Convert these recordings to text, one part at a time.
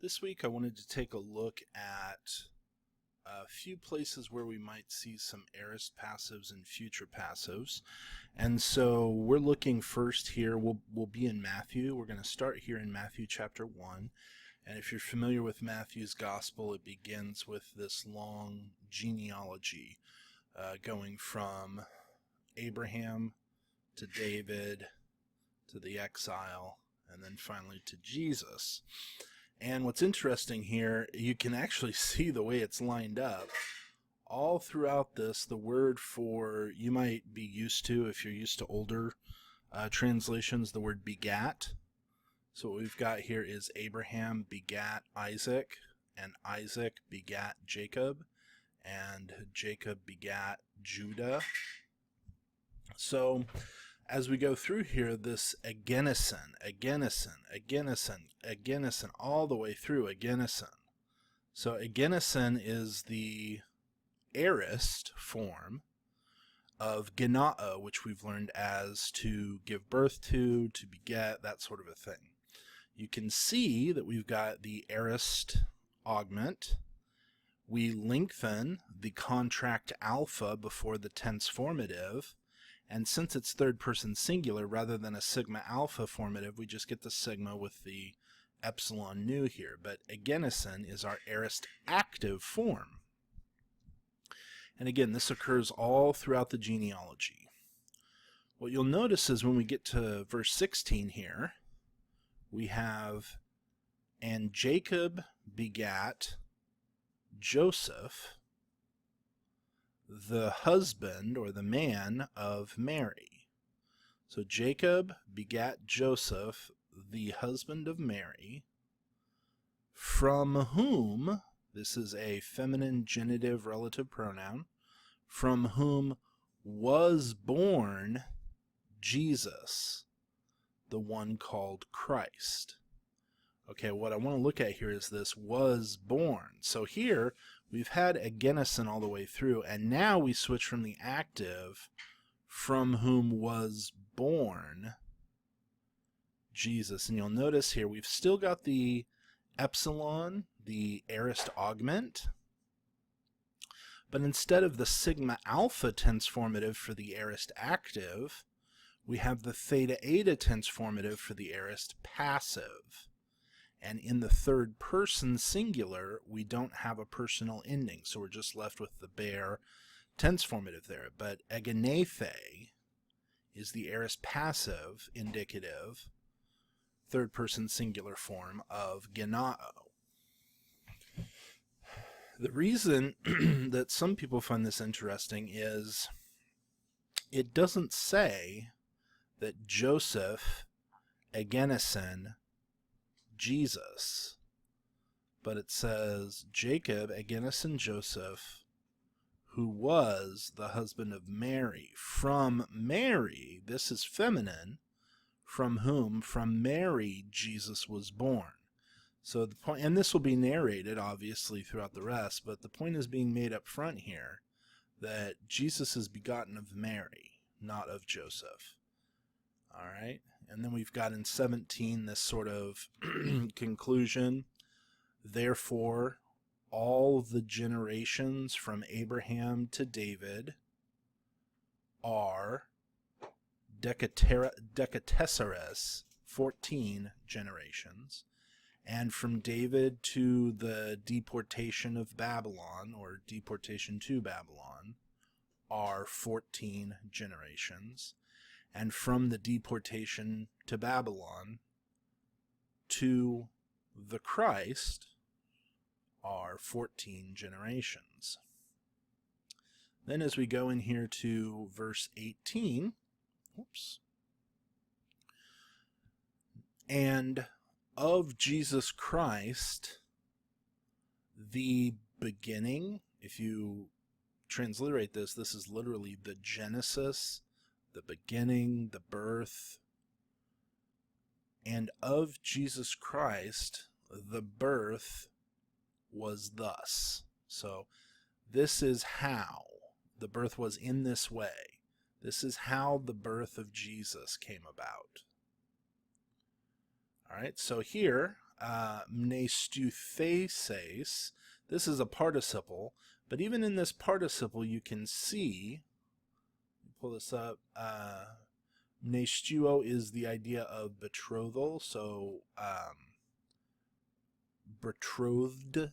This week I wanted to take a look at a few places where we might see some aorist passives and future passives. And so we're looking first here, we'll be in Matthew. We're going to start here in Matthew chapter 1. And if you're familiar with Matthew's gospel, it begins with this long genealogy going from Abraham to David to the exile and then finally to Jesus. And what's interesting here, you can actually see the way it's lined up. All throughout this, the word for, you might be used to, if you're used to older translations, the word begat. So what we've got here is Abraham begat Isaac, and Isaac begat Jacob, and Jacob begat Judah. So as we go through here, this agenison, all the way through agenison. So agenison is the aorist form of genao, which we've learned as to give birth to beget, that sort of a thing. You can see that we've got the aorist augment. We lengthen the contract alpha before the tense formative. And since it's third person singular rather than a sigma alpha formative, we just get the sigma with the epsilon nu here. But agenison is our aorist active form. And again, this occurs all throughout the genealogy. What you'll notice is when we get to verse 16 here, we have, and Jacob begat Joseph, the husband or the man of Mary. So Jacob begat Joseph, the husband of Mary, from whom, this is a feminine genitive relative pronoun, from whom was born Jesus, the one called Christ. Okay, what I want to look at here is this was born. So here we've had agenison all the way through, and now we switch from the active, from whom was born Jesus. And you'll notice here we've still got the epsilon, the aorist augment, but instead of the sigma alpha tense formative for the aorist active, we have the theta eta tense formative for the aorist passive. And in the third person singular, we don't have a personal ending, so we're just left with the bare tense formative there. But egenethe is the aorist passive indicative third person singular form of genao. The reason that some people find this interesting is it doesn't say that Joseph agenison Jesus, but it says Jacob agenison Joseph, who was the husband of Mary. From Mary, this is feminine, from whom, from Mary, Jesus was born. So the point, and this will be narrated obviously throughout the rest, but the point is being made up front here that Jesus is begotten of Mary, not of Joseph. All right, and then we've got in 17 this sort of conclusion. Therefore, all the generations from Abraham to David are decatessares, 14 generations, and from David to the deportation of Babylon, or deportation to Babylon, are 14 generations. And from the deportation to Babylon to the Christ are 14 generations. Then as we go in here to verse 18, and of Jesus Christ, the beginning, if you transliterate this, this is literally the Genesis, the beginning, the birth, and of Jesus Christ, the birth was thus. So this is how the birth was in this way. This is how the birth of Jesus came about. All right, so here mnestutheses. This is a participle, but even in this participle you can see, pull this up, mnestuo is the idea of betrothal, so betrothed.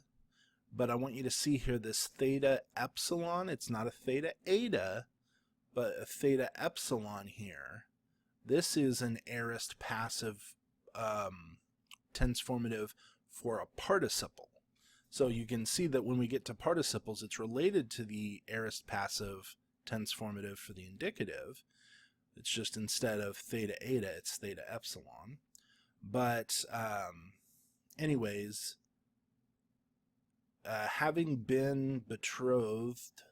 But I want you to see here this theta epsilon. It's not a theta eta, but a theta epsilon here. This is an aorist passive tense formative for a participle. So you can see that when we get to participles, it's related to the aorist passive tense formative for the indicative. It's just instead of theta eta, it's theta epsilon. But anyways, having been betrothed,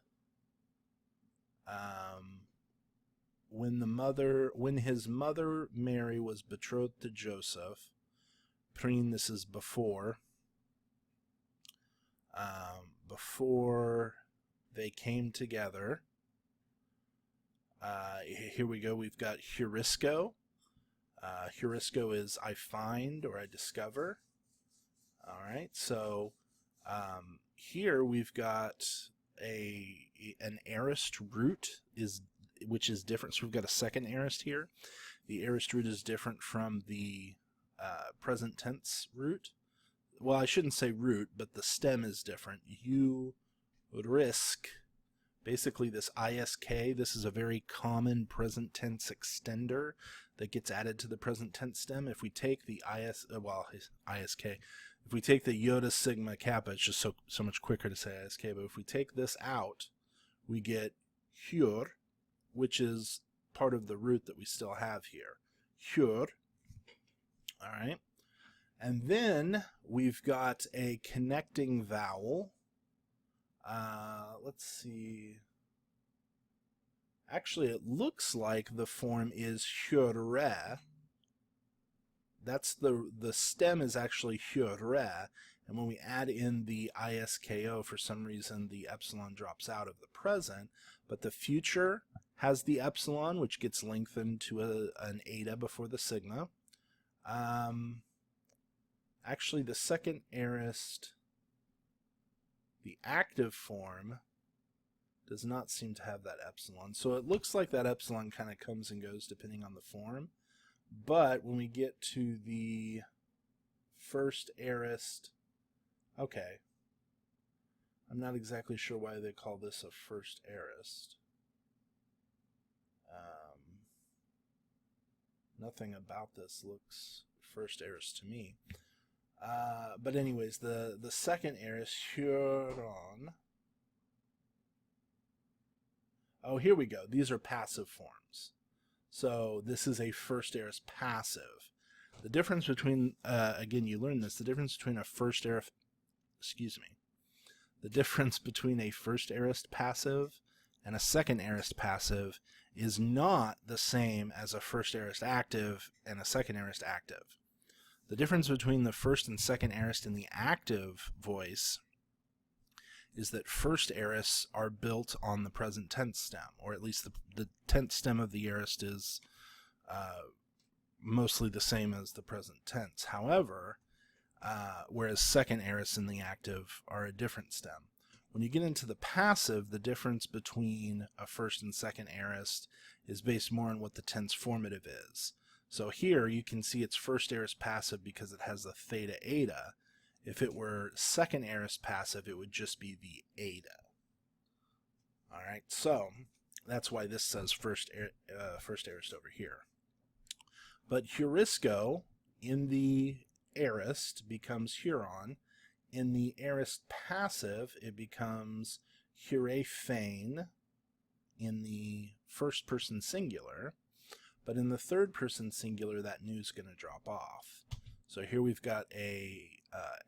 when his mother Mary was betrothed to Joseph, preen, this is before they came together. Here we go. We've got heurisco. Heurisco is I find or I discover. All right. So here we've got an aorist root which is different. So we've got a second aorist here. The aorist root is different from the present tense root. Well, I shouldn't say root, but the stem is different. Risk. Basically, this ISK, this is a very common present tense extender that gets added to the present tense stem. If we take the ISK, if we take the iota sigma kappa, it's just so much quicker to say ISK, but if we take this out, we get hur, which is part of the root that we still have here. Hur. All right. And then we've got a connecting vowel. Let's see. Actually, it looks like the form is hyore. That's the stem is actually hyore, and when we add in the isko, for some reason the epsilon drops out of the present, but the future has the epsilon, which gets lengthened to an eta before the sigma. Actually, the second aorist, the active form, does not seem to have that epsilon. So it looks like that epsilon kind of comes and goes depending on the form. But when we get to the first aorist, okay, I'm not exactly sure why they call this a first aorist. Nothing about this looks first aorist to me. But anyways, the second aorist, huron. Oh, here we go. These are passive forms. So this is a first aorist passive. The difference between, again, you learned this, the difference between a first aorist, the difference between a first aorist passive and a second aorist passive is not the same as a first aorist active and a second aorist active. The difference between the first and second aorist in the active voice is that first aorists are built on the present tense stem, or at least the tense stem of the aorist is mostly the same as the present tense. However, whereas second aorists in the active are a different stem. When you get into the passive, the difference between a first and second aorist is based more on what the tense formative is. So here you can see it's first aorist passive because it has the theta eta. If it were second aorist passive, it would just be the eta. All right, so that's why this says first aorist over here. But heurisco in the aorist becomes huron. In the aorist passive, it becomes hurefane in the first person singular. But in the third person singular, that new's going to drop off. So here we've got a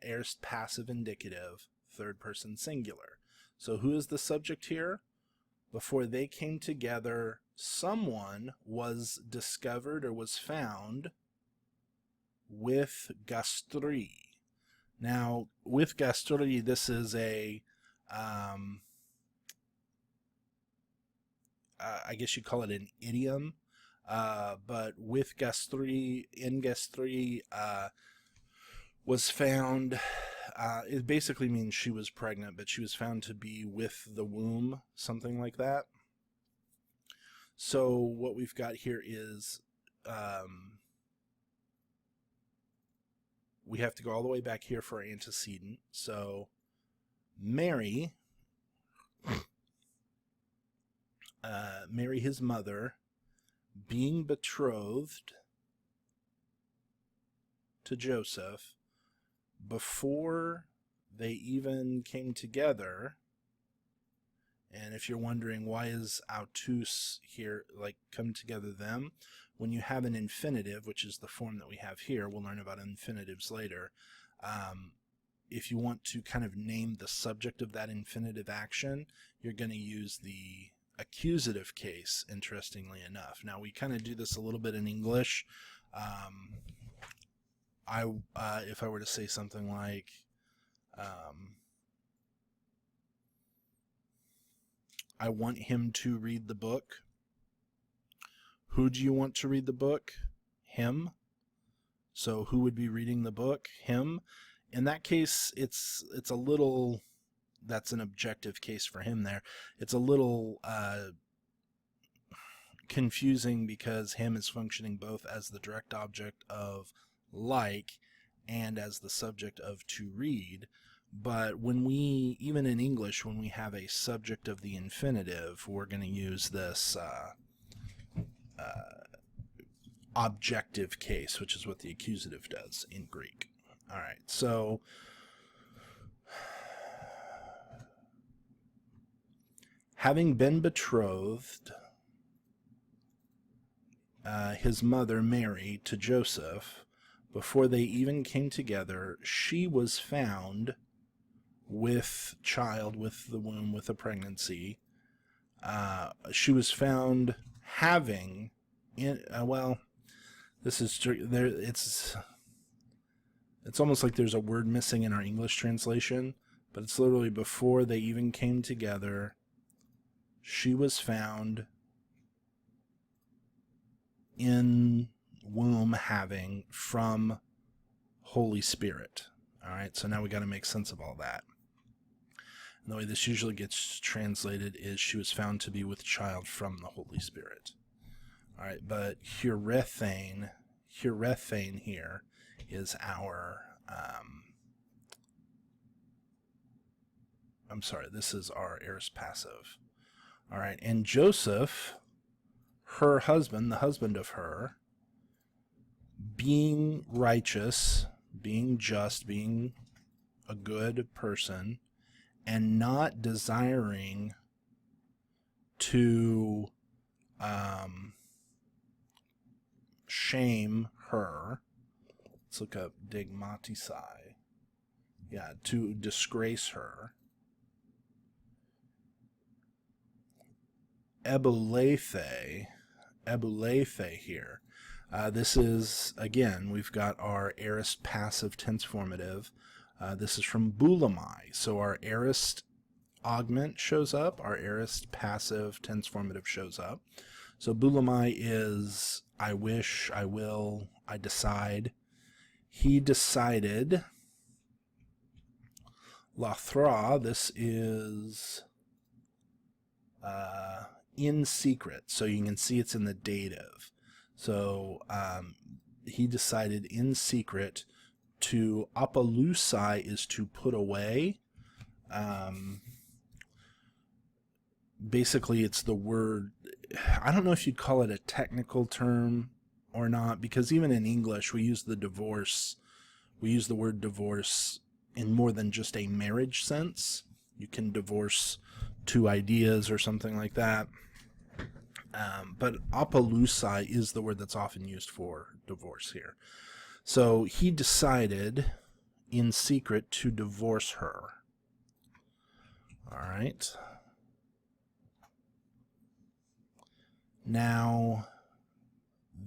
aorist passive indicative, third person singular. So who is the subject here? Before they came together, someone was discovered or was found with gastri. Now, with gastri, this is a, I guess you'd call it an idiom. But with gastri, in gastri, was found, it basically means she was pregnant, but she was found to be with the womb, something like that. So what we've got here is we have to go all the way back here for our antecedent. So Mary, Mary, his mother, being betrothed to Joseph before they even came together. And if you're wondering why is autus here, like come together them, when you have an infinitive, which is the form that we have here, we'll learn about infinitives later. If you want to kind of name the subject of that infinitive action, you're going to use the accusative case, interestingly enough. Now, we kind of do this a little bit in English. If I were to say something like, I want him to read the book. Who do you want to read the book? Him. So who would be reading the book? Him. In that case, it's a little, that's an objective case for him there. It's a little confusing because him is functioning both as the direct object of like and as the subject of to read. But when we, even in English, when we have a subject of the infinitive, we're going to use this objective case, which is what the accusative does in Greek. All right, so having been betrothed, his mother Mary, to Joseph, before they even came together, she was found with child, with the womb, with a pregnancy. She was found having, well, this is there. It's almost like there's a word missing in our English translation, but it's literally before they even came together. She was found in womb having from Holy Spirit. All right, so now we got to make sense of all that. And the way this usually gets translated is she was found to be with child from the Holy Spirit. All right, but hurethane here is our, I'm sorry, this is our aorist passive. All right, and Joseph, her husband, the husband of her, being righteous, being just, being a good person, and not desiring to shame her. Let's look up digmatisai. Yeah, to disgrace her. Ebulethe here. This is, again, we've got our aorist passive tense formative. This is from bulamai. So our aorist augment shows up, our aorist passive tense formative shows up. So bulamai is I wish, I will, I decide. He decided. Lathra, this is in secret, so you can see it's in the dative. So he decided in secret to apalusai is to put away. Basically, it's the word, I don't know if you'd call it a technical term or not, because even in English we use the word divorce in more than just a marriage sense. You can divorce two ideas or something like that. But apalusai is the word that's often used for divorce here. So he decided in secret to divorce her. All right. Now,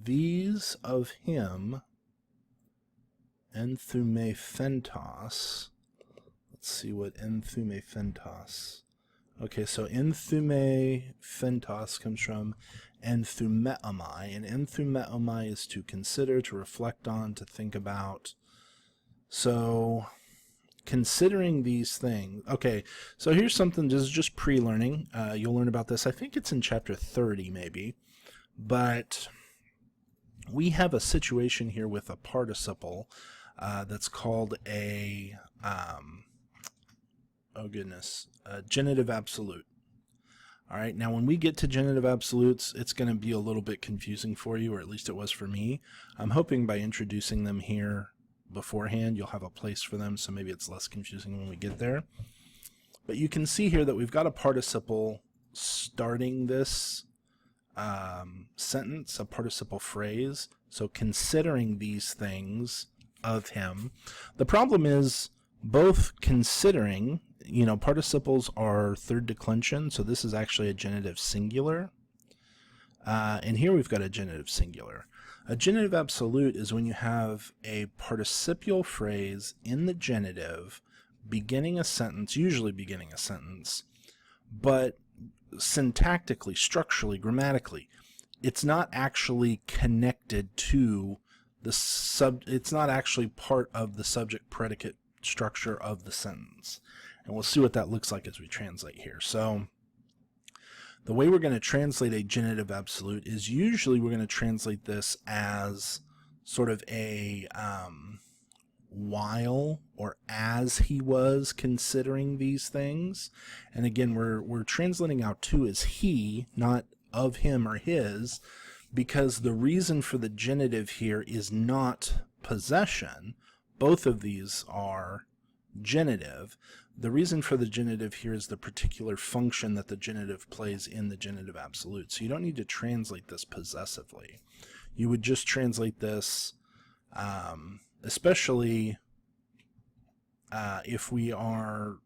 these of him, enthume phentos. Let's see what enthume phentos. Okay, so enthume phentos comes from enthumeomai, and enthumeomai is to consider, to reflect on, to think about. So considering these things, okay, so here's something, this is just pre-learning. You'll learn about this. I think it's in chapter 30 maybe, but we have a situation here with a participle that's called a, oh goodness, a genitive absolute. All right, now when we get to genitive absolutes, it's going to be a little bit confusing for you, or at least it was for me. I'm hoping by introducing them here beforehand, you'll have a place for them, so maybe it's less confusing when we get there. But you can see here that we've got a participle starting this sentence, a participle phrase. So considering these things of him. The problem is both considering, you know, participles are third declension, so this is actually a genitive singular. And here we've got a genitive singular. A genitive absolute is when you have a participial phrase in the genitive beginning a sentence, usually beginning a sentence, but syntactically, structurally, grammatically, it's not actually connected to the it's not actually part of the subject predicate structure of the sentence. And we'll see what that looks like as we translate here. So the way we're going to translate a genitive absolute is usually we're going to translate this as sort of a while or as he was considering these things. And again, we're translating out to as he, not of him or his, because the reason for the genitive here is not possession. Both of these are genitive. The reason for the genitive here is the particular function that the genitive plays in the genitive absolute. So you don't need to translate this possessively. You would just translate this, especially if we are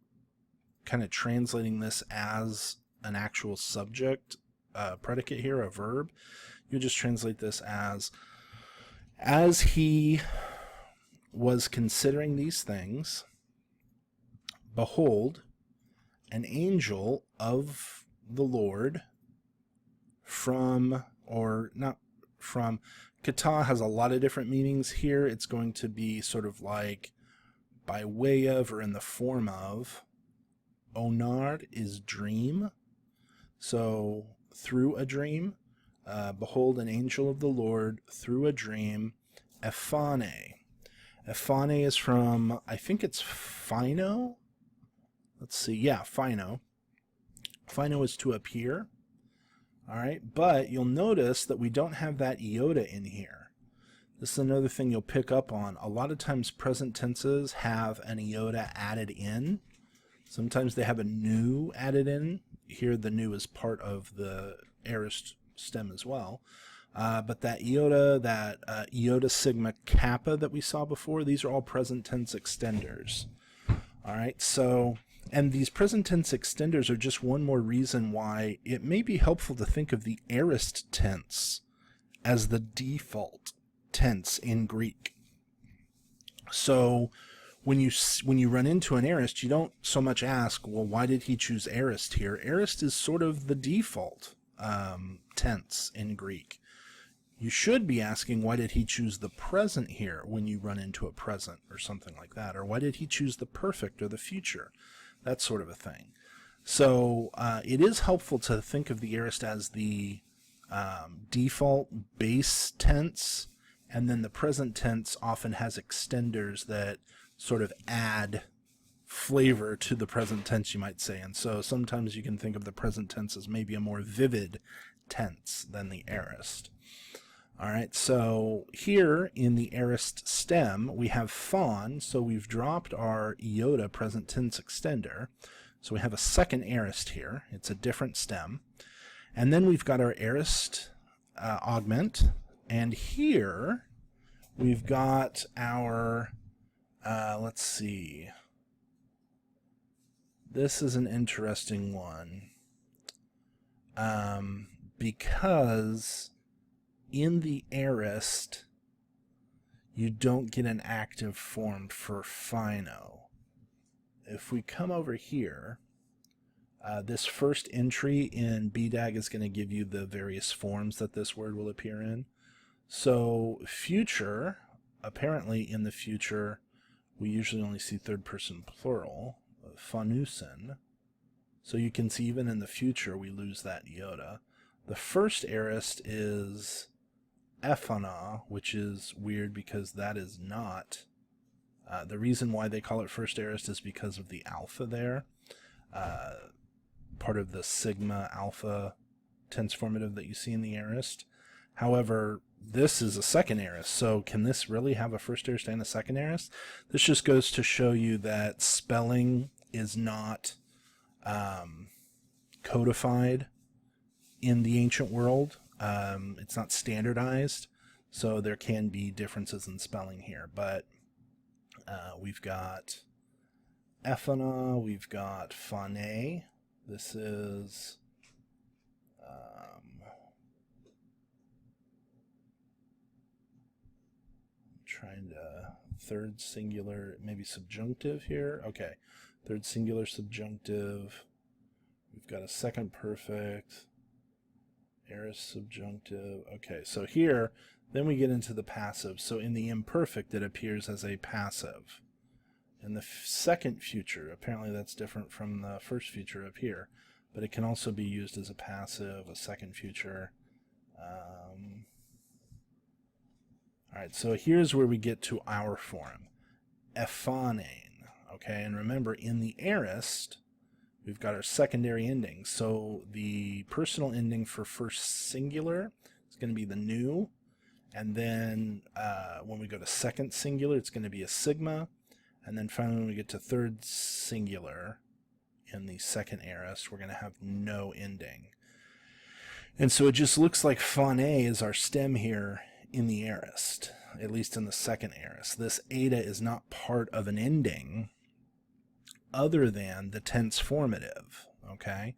kind of translating this as an actual subject predicate here, a verb. You just translate this as he was considering these things, behold, an angel of the Lord from, or not from, kata has a lot of different meanings here. It's going to be sort of like by way of or in the form of. Onar is dream. So through a dream. Behold, an angel of the Lord through a dream. Ephane. Ephane is from, I think it's Phino. Let's see. Yeah, Phino. Phino is to appear. All right, but you'll notice that we don't have that iota in here. This is another thing you'll pick up on. A lot of times present tenses have an iota added in. Sometimes they have a nu added in. Here the nu is part of the aorist stem as well. But that iota sigma kappa that we saw before, these are all present tense extenders. All right, so, and these present tense extenders are just one more reason why it may be helpful to think of the aorist tense as the default tense in Greek. So when you run into an aorist, you don't so much ask, well, why did he choose aorist here? Aorist is sort of the default tense in Greek. You should be asking, why did he choose the present here when you run into a present or something like that? Or why did he choose the perfect or the future? That sort of a thing. So it is helpful to think of the aorist as the default base tense, and then the present tense often has extenders that sort of add flavor to the present tense, you might say. And so sometimes you can think of the present tense as maybe a more vivid tense than the aorist. All right, so here in the aorist stem, we have fawn, so we've dropped our iota present tense extender. So we have a second aorist here. It's a different stem. And then we've got our aorist augment. And here we've got our, let's see. This is an interesting one. Because in the aorist, you don't get an active form for phino. If we come over here, this first entry in BDAG is going to give you the various forms that this word will appear in. So future, apparently in the future, we usually only see third person plural, phanusin. So you can see even in the future we lose that iota. The first aorist is ephana, which is weird because that is not. The reason why they call it first aorist is because of the alpha there. Part of the sigma alpha tense formative that you see in the aorist. However, this is a second aorist, so can this really have a first aorist and a second aorist? This just goes to show you that spelling is not codified in the ancient world. It's not standardized, so there can be differences in spelling here. But we've got ephana, we've got phane. This is trying to third singular, maybe subjunctive here. Okay, third singular subjunctive. We've got a second perfect, aorist subjunctive. Okay, so here, then we get into the passive. So in the imperfect, it appears as a passive. In the second future, apparently that's different from the first future up here, but it can also be used as a passive, a second future. All right, so here's where we get to our form, ephanein. Okay, and remember, in the aorist, we've got our secondary ending. So the personal ending for first singular is going to be the nu, and then when we go to second singular, it's going to be a sigma, and then finally when we get to third singular in the second aorist, we're going to have no ending. And so it just looks like phane is our stem here in the aorist, at least in the second aorist. This eta is not part of an ending other than the tense formative, okay?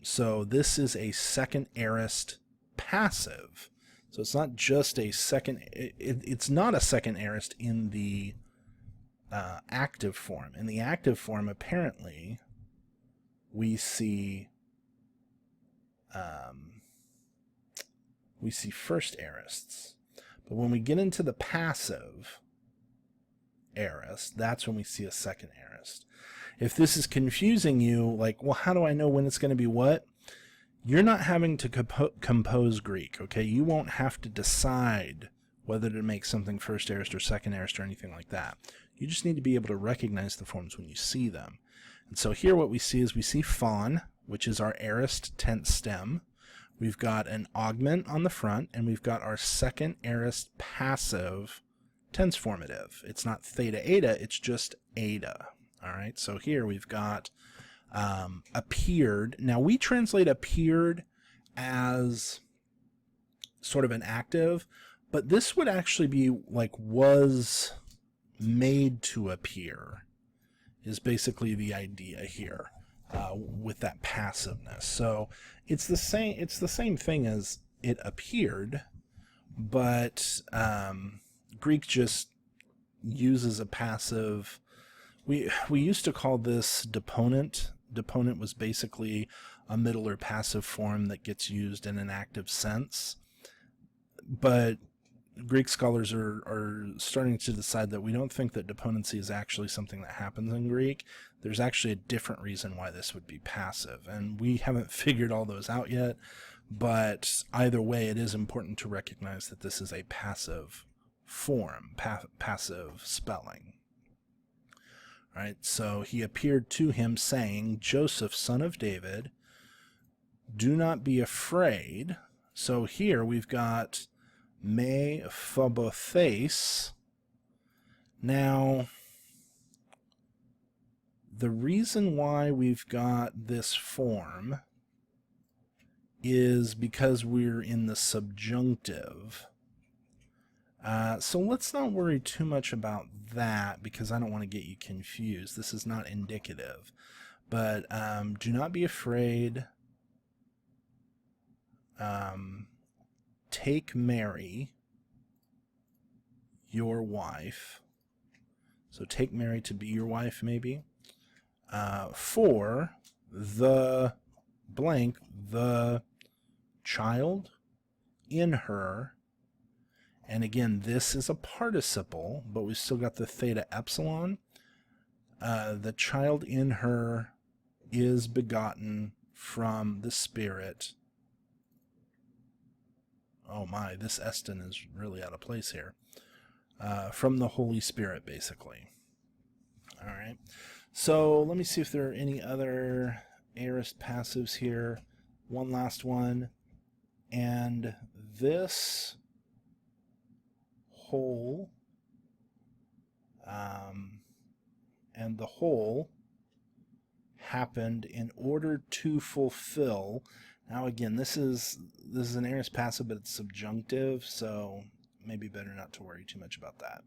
So this is a second aorist passive. So it's not just a second, it's not a second aorist in the active form. In the active form, apparently, we see first aorists. But when we get into the passive aorist, that's when we see a second aorist. If this is confusing you, like, well, how do I know when it's going to be what? You're not having to compose Greek, okay? You won't have to decide whether to make something first aorist or second aorist or anything like that. You just need to be able to recognize the forms when you see them. And so here what we see is we see phon, which is our aorist tense stem. We've got an augment on the front, and we've got our second aorist passive tense formative. It's not theta eta, it's just eta. All right, so here we've got appeared. Now we translate appeared as sort of an active, but this would actually be like was made to appear, is basically the idea here. With that passiveness. So it's the same thing as it appeared, but Greek just uses a passive. We used to call this deponent. Deponent was basically a middle or passive form that gets used in an active sense. But Greek scholars are starting to decide that we don't think that deponency is actually something that happens in Greek. There's actually a different reason why this would be passive, and we haven't figured all those out yet, but either way, it is important to recognize that this is a passive form, passive spelling. All right, so he appeared to him saying, Joseph, son of David, do not be afraid. So here we've got me phobothes. Now, the reason why we've got this form is because we're in the subjunctive. So let's not worry too much about that because I don't want to get you confused. This is not indicative. But do not be afraid. Take Mary, your wife. So take Mary to be your wife, maybe. For the blank, the child in her, And again, this is a participle, but we've still got the theta epsilon. The child in her is begotten from the Spirit. Oh my, this Eston is really out of place here. From the Holy Spirit, basically. All right. So let me see if there are any other aorist passives here. One last one. And this whole and the whole happened in order to fulfill. Now again, this is an aorist passive, but it's subjunctive, so maybe better not to worry too much about that.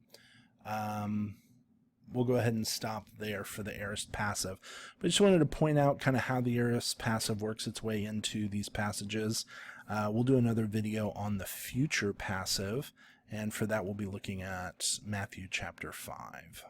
We'll go ahead and stop there for the aorist passive. But I just wanted to point out kind of how the aorist passive works its way into these passages. We'll do another video on the future passive, and for that we'll be looking at Matthew chapter 5.